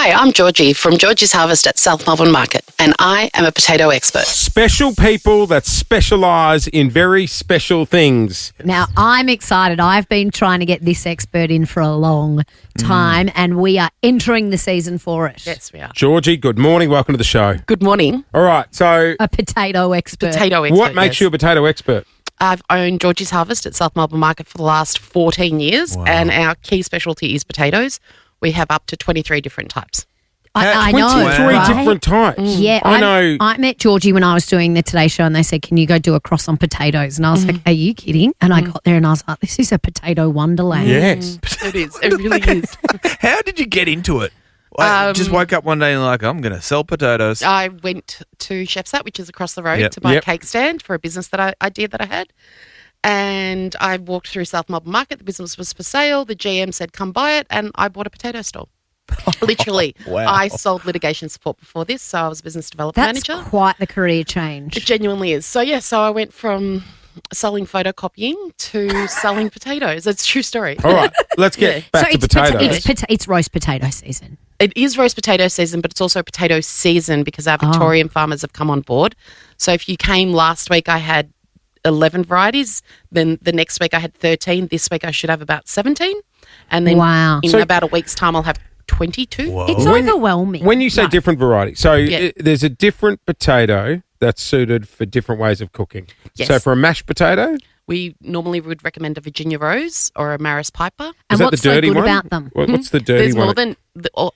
Hi, I'm Georgie from Georgie's Harvest at South Melbourne Market, and I am a potato expert. Special people that specialise in very special things. Now, I'm excited. I've been trying to get this expert in for a long time, and we are entering the season for it. Yes, we are. Georgie, good morning. Welcome to the show. Good morning. All right, so A potato expert. Potato expert. what makes you a potato expert? I've owned Georgie's Harvest at South Melbourne Market for the last 14 years, and our key specialty is potatoes. We have up to 23 different types. I know. 23 right? different types. Yeah, I know. I met Georgie when I was doing the Today Show, and they said, "Can you go do a cross on potatoes?" And I was like, "Are you kidding?" And I got there, and I was like, "This is a potato wonderland." Yes. It is. It really is. How did you get into it? I just woke up one day and like, I'm going to sell potatoes. I went to Chef's Hut, which is across the road, Yep. to buy Yep. a cake stand for a business that I had. And I walked through South Melbourne Market. The business was for sale. The GM said, come buy it. And I bought a potato stall. Literally. Wow. I sold litigation support before this, so I was a business development That's manager. quite the career change. It genuinely is. So, so I went from selling photocopying to selling potatoes. It's a true story. All right, let's get back to potatoes. It's roast potato season. It is roast potato season, but it's also potato season because our Victorian farmers have come on board. So if you came last week, I had 11 varieties. Then the next week I had 13. This week I should have about 17. And then Wow. in So- about a week's time, I'll have 22. Whoa. It's overwhelming. When you say different varieties, so Yeah. there's a different potato that's suited for different ways of cooking. Yes. So for a mashed potato, We normally would recommend a Virginia Rose or a Maris Piper. and is that what's the dirty so good one? about them? What's the dirty There's one? more than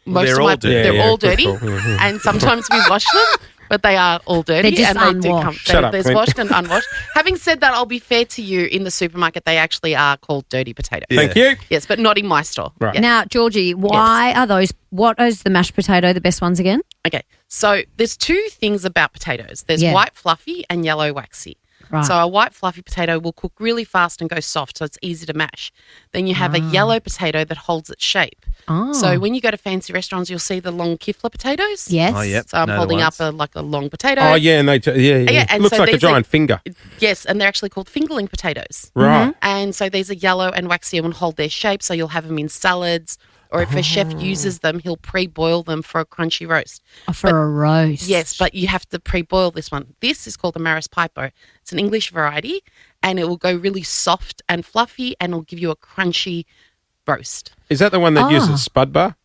most They're of all my. dirty. They're Yeah, all yeah, dirty, cool. and sometimes we wash them, but they are all dirty. They're just and they unwashed. Shut up, There's Clint. washed and unwashed. Having said that, I'll be fair to you. In the supermarket, they actually are called dirty potatoes. Thank you. Yes, but not in my store. Right. Yeah. Now, Georgie, why are those? What is the mashed potato the best ones again? Okay, so there's two things about potatoes. There's Yeah. white fluffy and yellow waxy. Right. So a white fluffy potato will cook really fast and go soft, so it's easy to mash. Then you have a yellow potato that holds its shape. Oh. So when you go to fancy restaurants, you'll see the long kifla potatoes. Yes. Oh, yep. So I'm Know the holding up ones. a long potato. Oh, yeah, and Yeah, it and looks so like a these are- giant finger. Yes, and they're actually called fingerling potatoes. Right. And so these are yellow and waxy and will hold their shape, so you'll have them in salads. Or if a chef uses them, he'll pre-boil them for a crunchy roast. Oh, for a roast. Yes, but you have to pre-boil this one. This is called a Maris Piper. It's an English variety, and it will go really soft and fluffy, and it'll give you a crunchy roast. Is that the one that uses Spud bar?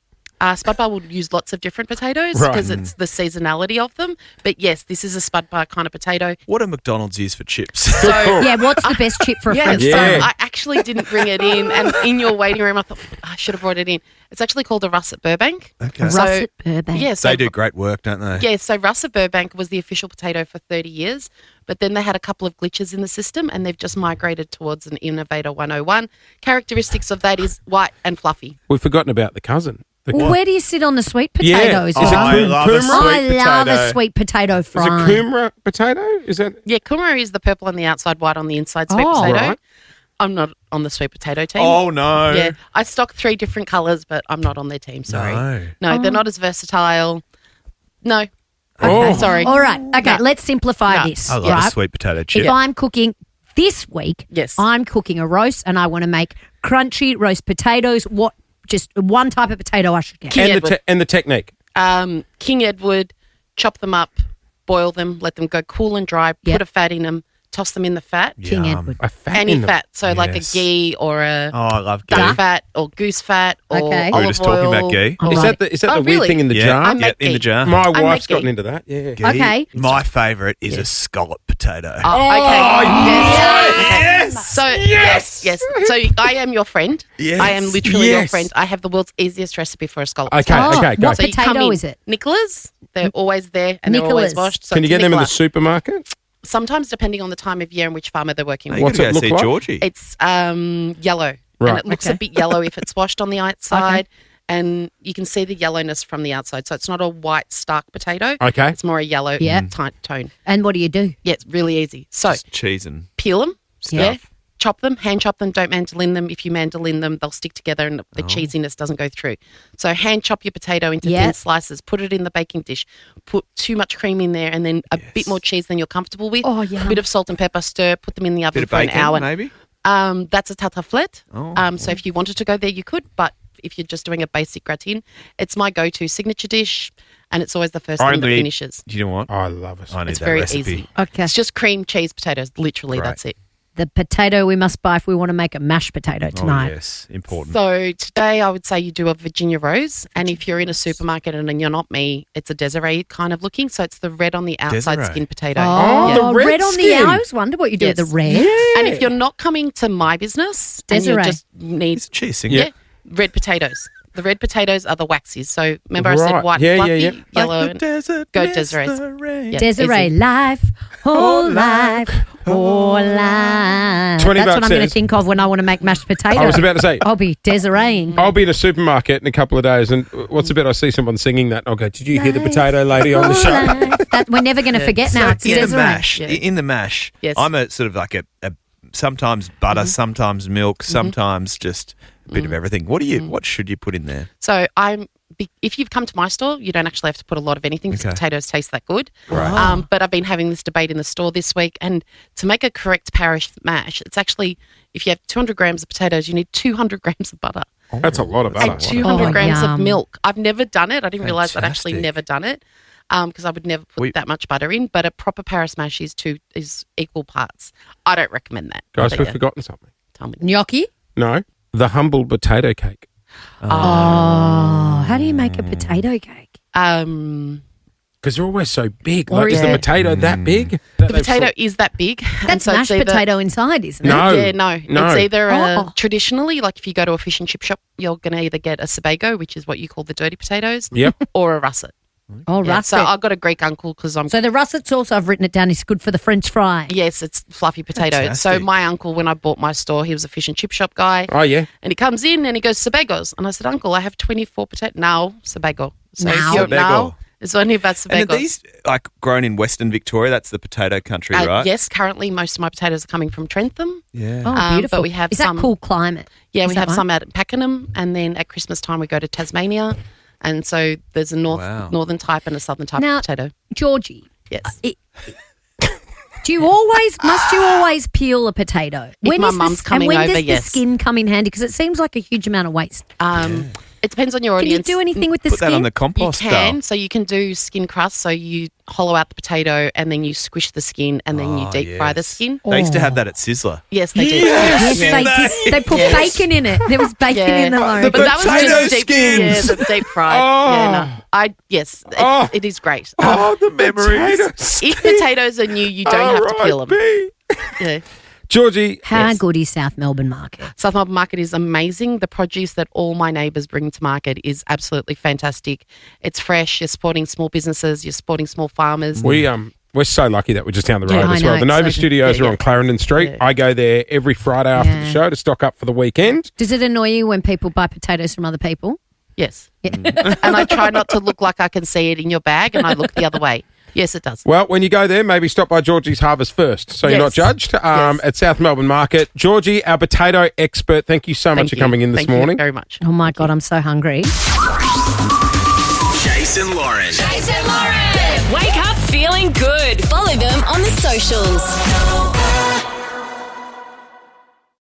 Spud bar would use lots of different potatoes Right. because it's the seasonality of them. But yes, this is a Spud bar kind of potato. What do McDonald's use for chips? So Yeah, what's the best chip for a yeah, French so fry? I actually didn't bring it in, and in your waiting room, I thought I should have brought it in. It's actually called a Russet Burbank. Okay. So- Russet Burbank. Yeah, so They do great work, don't they? Yeah, so Russet Burbank was the official potato for 30 years, but then they had a couple of glitches in the system and they've just migrated towards an Innovator 101. Characteristics of that is white and fluffy. We've forgotten about the cousin. Well, where do you sit on the sweet Yeah. potatoes? Is it I love a kumara? sweet I love a potato. sweet potato Is it fry. kumara potato? Is that Yeah, kumara is the purple on the outside, white on the inside sweet Oh. potato. Right. I'm not on the sweet potato team. Oh, no. Yeah, I stock 3 different colours, but I'm not on their team, sorry. No. No, they're not as versatile. No. Oh. Okay, sorry. All right. Okay, No. let's simplify No. this. I love right? a sweet potato chip. If I'm cooking this week, Yes. I'm cooking a roast and I want to make crunchy roast potatoes. What? Just one type of potato I should get. King Edward. and the technique? King Edward, chop them up, boil them, let them go cool and dry, Yep. put a fat in them, toss them in the fat. King Yum. Edward. A fat Any in them. fat, so like a Yes. ghee or a Oh, I love duck ghee. fat or goose fat or Okay. We olive were just talking oil. about ghee. I Is love that it. the Oh, weird really? thing in the Yeah, jar? I yeah, make in the ghee. jar. My I wife's make gotten ghee. into that. Yeah. Ghee. Okay. My favourite is a scallop potato. Oh, okay. yes. So yes. So I am your friend. Yes. I am literally your Yes. friend. I have the world's easiest recipe for a scallop. Okay, Oh, okay, go. what So you come potato in, is it? Nicolas. They're always there and they're always Nicolas. washed. So Can you it's get them in the Nicola. supermarket? Sometimes depending on the time of year and which farmer they're working with. You What's gotta it go look see like? Georgie. It's yellow, Right. and it looks a bit yellow if it's washed on the outside, and you can see the yellowness from the outside. So it's not a white stark potato. Okay. It's more a yellow Yeah. tone. And what do you do? Yeah, it's really easy. So Just cheese and peel them, stuff. chop them, hand chop them. Don't mandolin them. If you mandolin them, they'll stick together and the cheesiness doesn't go through. So hand chop your potato into Yeah. thin slices. Put it in the baking dish. Put too much cream in there, and then a bit more cheese than you're comfortable with. Oh, yum. A bit of salt and pepper. Stir. Put them in the oven Bit of for bacon, an hour. maybe? That's a tartaflette. Oh. So if you wanted to go there, you could, but if you're just doing a basic gratin. It's my go-to signature dish, and it's always the first thing that finishes. Do you know what? I love it. I need It's that very recipe. easy. Okay. It's just cream, cheese, potatoes. Literally, Great. that's it. The potato we must buy if we want to make a mashed potato tonight. Oh, yes. Important. So today I would say you do a Virginia Rose, and if you're in a supermarket and you're not me, it's a Desiree kind of looking. So it's the red on the outside Desiree. skin potato. Oh, the red on the skin. I always wonder what you do with Yes. the red. And if you're not coming to my business, and you Desiree. just need It's a cheese singer. yeah, red potatoes. The red potatoes are the waxies. So remember I said Right. white, Yeah, fluffy, yeah. yellow, Like and the desert go next Desiree's. the rain. Yeah. Desiree, easy. life, whole life, whole life. 20 That's bucks what I'm going to says- think of when I want to make mashed potato. I was about to say, I'll be Desireeing. I'll be in a supermarket in a couple of days, and what's the bit? I see someone singing that, and I'll go, did you hear the potato lady on the show? That we're never going to forget now. It's in the Desiree. mash, Yeah. in the mash, Yes. I'm a sort of like a sometimes butter, sometimes milk, sometimes just a bit of everything. What should you put in there? So if you've come to my store, you don't actually have to put a lot of anything because Okay. potatoes taste that good. Right. But I've been having this debate in the store this week, and to make a correct parish mash, it's actually, if you have 200 grams of potatoes, you need 200 grams of butter That's a lot of and butter. 200 Oh, grams yum. of milk. I've never done it. I didn't realise I'd actually Fantastic. never done it because I would never put that much butter in. But a proper Paris mash is equal parts. I don't recommend that. Guys, But we've yeah, forgotten something. tell me. Gnocchi? No, the humble potato cake. Oh, how do you make a potato cake? Because they're always so big. Or Like, is is the it- potato that big? The potato is that big. and That's so it's mashed either- potato inside, isn't it? No. Yeah, no. No. It's either Oh. traditionally, like if you go to a fish and chip shop, you're going to either get a Sebago, which is what you call the dirty potatoes, Yep. or a russet. Oh, Yeah, russet. so I've got a Greek uncle because I'm. So the russets also, I've written it down, is good for the French fry. Yes, it's fluffy potato. So Fantastic. my uncle, when I bought my store, he was a fish and chip shop guy. Oh, yeah. And he comes in and he goes, Sebagos. And I said, Uncle, I have 24 potato. Now, Sebago. So Now. if you're Sebago. now, it's only about And are Sebagos. these like grown in Western Victoria? That's the potato country, right? Yes, currently most of my potatoes are coming from Trentham. Yeah. Oh, beautiful. but we have is some- that cool climate? Yeah, Is we that have right? some out at Pakenham, and then at Christmas time we go to Tasmania. And so there's a Wow. northern type and a southern type Now- of potato. Georgie, Yes. must you always peel a potato? If my is mum's coming and when over, does yes. the skin come in handy? Because it seems like a huge amount of waste. It depends on your Can you audience. do anything with the Put skin? that on the You compost can. though. So you can do skin crust. So you hollow out the potato and then you squish the skin and then you deep fry the yes. skin. They used to Oh. have that at Sizzler. Yes, they do. Yes, Did they they? did. They put Yes. bacon in it. There was bacon Yeah. in the loaf. The But that was Potato just deep, skins. the deep fried. Oh. Yeah, no. Yes, Oh. it is great. Oh, the memories. potato If potatoes are new, you don't have to peel them. R.I.P.. Yeah. Georgie, How good is South Melbourne Market? South Melbourne Market is amazing. The produce that all my neighbours bring to market is absolutely fantastic. It's fresh. You're supporting small businesses. You're supporting small farmers. we're so lucky that we're just down the road Yeah, I as know, well. The it's Nova so- Studios yeah, are on Clarendon Street. Yeah. I go there every Friday after the Yeah. show to stock up for the weekend. Does it annoy you when people buy potatoes from other people? Yes. And I try not to look like I can see it in your bag and I look the other way. Yes, it does. Well, when you go there, maybe stop by Georgie's Harvest first, so you're not Yes. judged. Yes. At South Melbourne Market, Georgie, our potato expert. Thank you so much Thank for you. coming in this Thank morning. you very much. Oh my God, I'm so hungry. Jason Lauren. Jason Lauren. Wake up feeling good. Follow them on the socials.